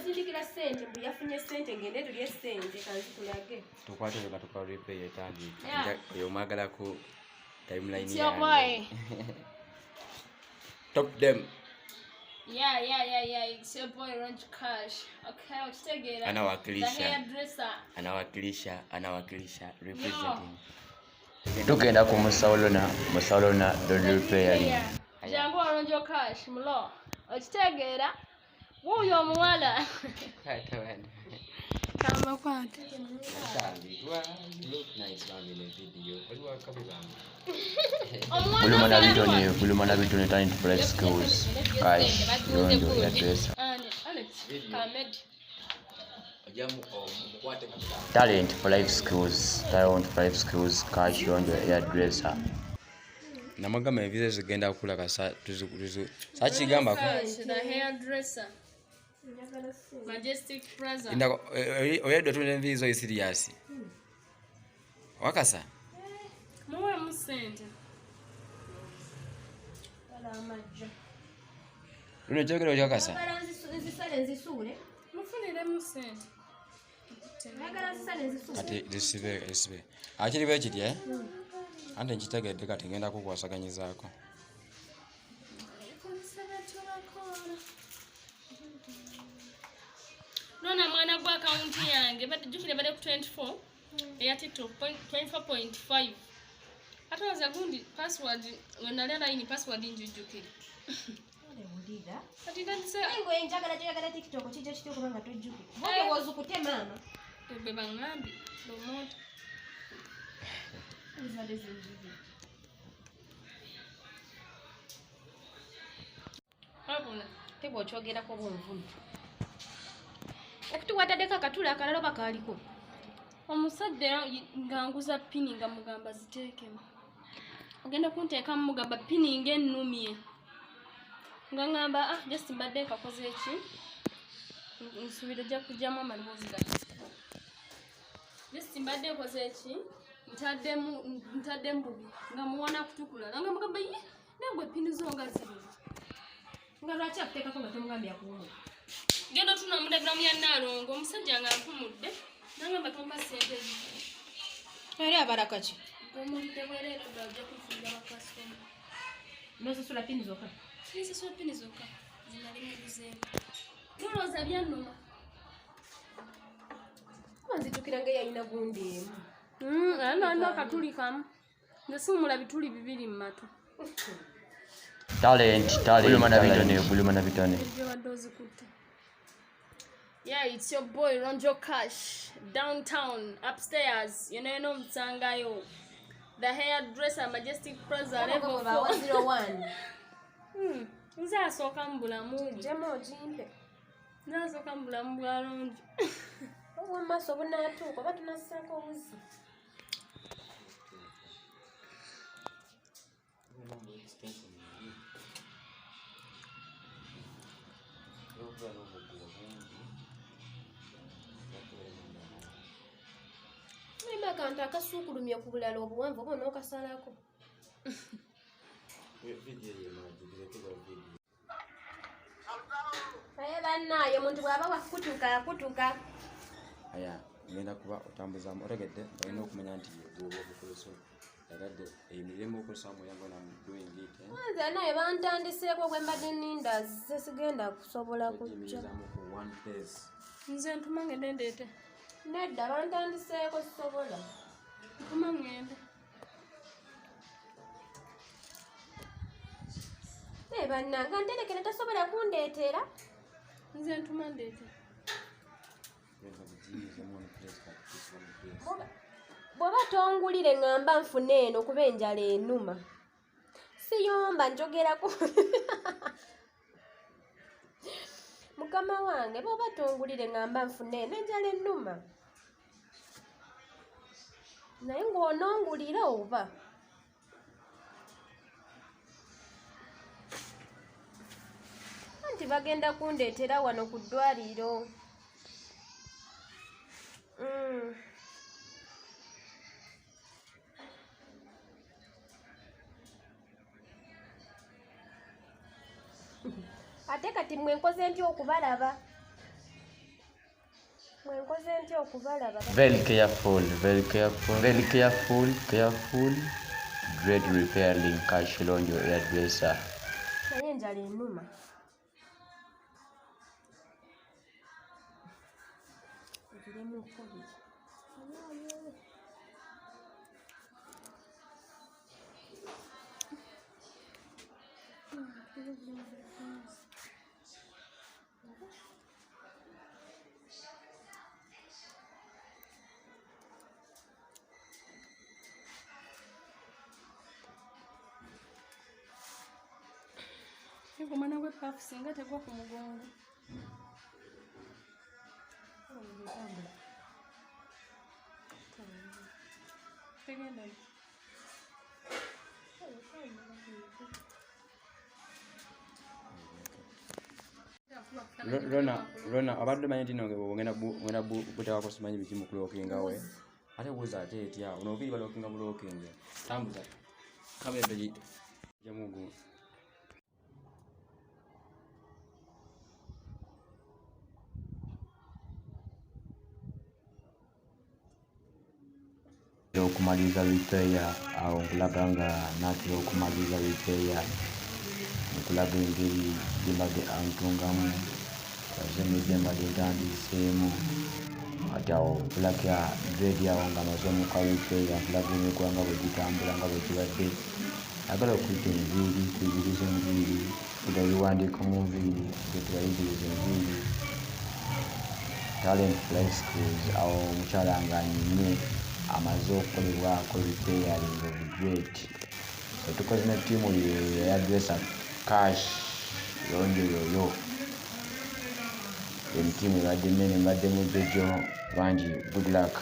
Nosindikira sente mbu yafunye sente ngende tulye sente kanzikulage. Tukwate nga tukalipay etagi. Yo magala ku timeline It's your boy. Top them. Yeah. It's your boy Ronjo Cash. Okay, ukitegera. Anawakilisha representing. Tugenda ku musalona repairing. Jangu Ronjo Cash mulo. Ukitegera. Wuyo omuwala. Kama kwate. Bulumana bitone talent for life skills. Cashi Ronjo Hairdresser. Talent for life skills. Cashi Ronjo Hairdresser. Namagama evize zigenda kula kasa tuzu. Sachi gamba ko. The hairdresser. Majestic Plaza. Inda oyedo tune vizo serious. Wakasa. Muwe musente. Wala amajja. Luno jogero wakasa. Nzisale nzisule. Mufunire musente. Ati resibe. Akiri bechiti Ante nchitegedde kati ngenda kukwasaganyizaako. Nona mwana gwa account yange jukire bade ku 24 ya TikTok 24.5. Ataza gundi password wenalya line password njujukire. Ole mudira. Ati ndise ngo enjagala TikTok kijja kityo kubanga tojjukire. Bobe wozu kutemama. Tebeba ngambi lomoto. Abona tebo chogera ko bonvunu. Okutuwadde kakatula akalalo bakaliko. Omusadde nganguza pini nga mugamba ziteekemu. Ogenda kunteeka mugamba pini ng'ennumye. Nga ngamba just mbadde kakoze eki. Nsubira jja kujjamu amaloboozi gati. Just mbadde koze eki. Ntadde mbubi nga muwana kutukula nga mugamba ye nangwe pini zonga ziri nga lwaki akuteekako nga tomugambye akuwumu genda tuna mudagiramu ya Nalongo omusajja nga mpumudde nangamba tomba sente eri abalaka ki omulidde bwereero bwajja kufunga bakasitoma nosasula pini zokka sinsasula pini zokka zinali mubuzeemu noloza byannuma nzitukira nga yalina gundi emu ando katuli kamu ngesumula bituli bibiri mmatu talent bulumana bitone yeah, it's your boy Ronjo Cash downtown upstairs you know mtsangayo the hairdresser Majestic Plaza level 401 nza soka mbulamu jemo jimpe nza soka mbulamu bwa Ronjo owo maso bunatuko batunasako obuzi Mima kanta akasukulumye ku bulala obuwanvu obo n'okasalako. Aye bannaye omuntu bw'aba wakutuka. Aya, ngenda kuba otambuzaamu otegedde olina okumanya nti bw'oba obukoleso yagadde emirembe okolesamu yango na doing it. Nze naye bantandiseeko gwe mbadde nninda sigenda kusobola kujja. Nze ntuma ngende ndeete. Nedda bantandiseeko sisobola. Ntuma ngende. Bannanga nterekere tasobola kundeetera. Nze ntuma ndeete. Bw'oba tongulire ngamba nfune eno kuba enjala enuma. Siyomba njogerako. Mukama wange bw'oba tongulire ngamba nfune eno enjala enuma. Naye ng'onongulira oba. Anti bagenda kundeetera wano ku ddwaliro. Ate kati mwe nkoze ntya okubalaba? mwenkoze ntya okubalaba very careful dread repairing Cashi Ronjo hairdresser. naye enjala ennuma ekirimu kubi omwana gw'epaafu singa tegwa ku mugongo tegenda Rona abadde manyi tino ngenda buteekako simanyi biki mu kulookinga we ate buuza ate etya ono obiri balookinga bulookinge tambuza kamera jamugu okumaliza repair awo nkulaga nga naatera okumaliza repair nkulaga engeri gyembadde antungamu azemejjemba gyentandiseemu ati awo kulakya dread awo nga amaze omuka repair nkulaga emiguwa nga bwe gitambula nga bwe kibadde agala okuyita enviiri tuyigiriza enviiri kuda ebiwandiiko mu nviiri getubayigiriza enviiri talent life skills awo omukyala nga anyumye amaze okukolebwako repairing of dread tukoze ne ttiimu ya hairdresser Cashi Ronjo yoyo emitiimu ebadde nnene mbaddemu Jojo bangi good luck.